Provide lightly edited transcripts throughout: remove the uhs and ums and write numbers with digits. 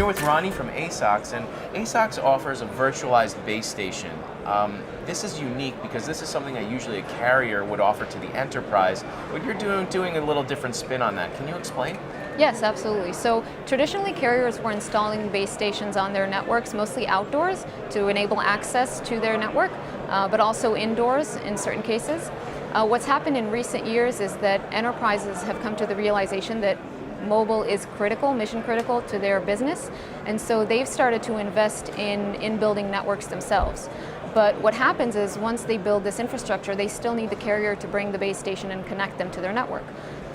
here with Ronnie from ASOCS, and ASOCS offers a virtualized base station. This is unique because this is something that usually a carrier would offer to the enterprise, but you're doing a little different spin on that. Can you explain? Yes, absolutely. So traditionally carriers were installing base stations on their networks, mostly outdoors to enable access to their network, but also indoors in certain cases. What's happened in recent years is that enterprises have come to the realization that mobile is critical, mission critical to their business, and so they've started to invest in building networks themselves. But what happens is once they build this infrastructure, they still need the carrier to bring the base station and connect them to their network.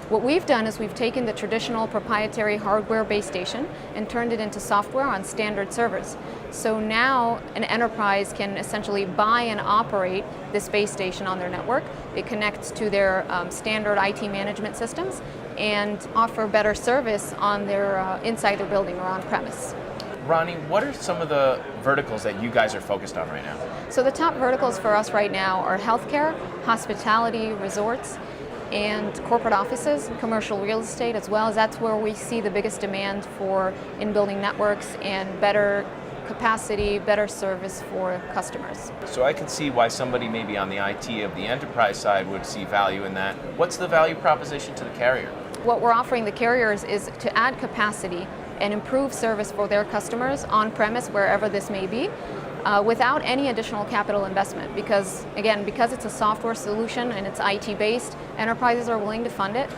What we've done is we've taken the traditional proprietary hardware base station and turned it into software on standard servers. So now an enterprise can essentially buy and operate this base station on their network. It connects to their standard IT management systems and offer better service on their inside their building or on premise. Ronnie, what are some of the verticals that you guys are focused on right now? So the top verticals for us right now are healthcare, hospitality, resorts, and corporate offices, commercial real estate as well, as that's where we see the biggest demand for in-building networks and better capacity, better service for customers. So I can see why somebody maybe on the IT of the enterprise side would see value in that. What's the value proposition to the carrier? What we're offering the carriers is to add capacity and improve service for their customers on premise, wherever this may be, without any additional capital investment, because it's a software solution and it's IT based, enterprises are willing to fund it.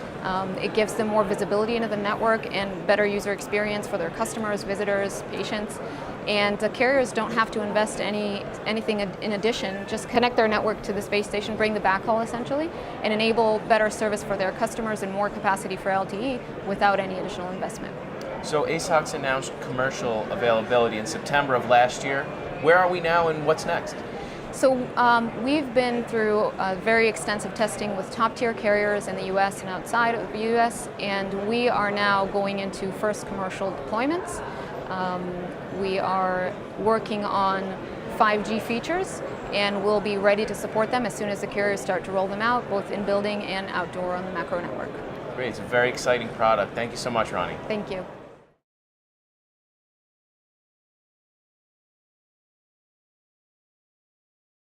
It gives them more visibility into the network and better user experience for their customers, visitors, patients, and the carriers don't have to invest anything in addition, just connect their network to the base station, bring the backhaul essentially, and enable better service for their customers and more capacity for LTE without any additional investment. So ASOCS announced commercial availability in September of last year. Where are we now and what's next? So we've been through very extensive testing with top-tier carriers in the US and outside of the US, and we are now going into first commercial deployments. We are working on 5G features, and we'll be ready to support them as soon as the carriers start to roll them out, both in building and outdoor on the macro network. Great, it's a very exciting product. Thank you so much, Ronnie. Thank you.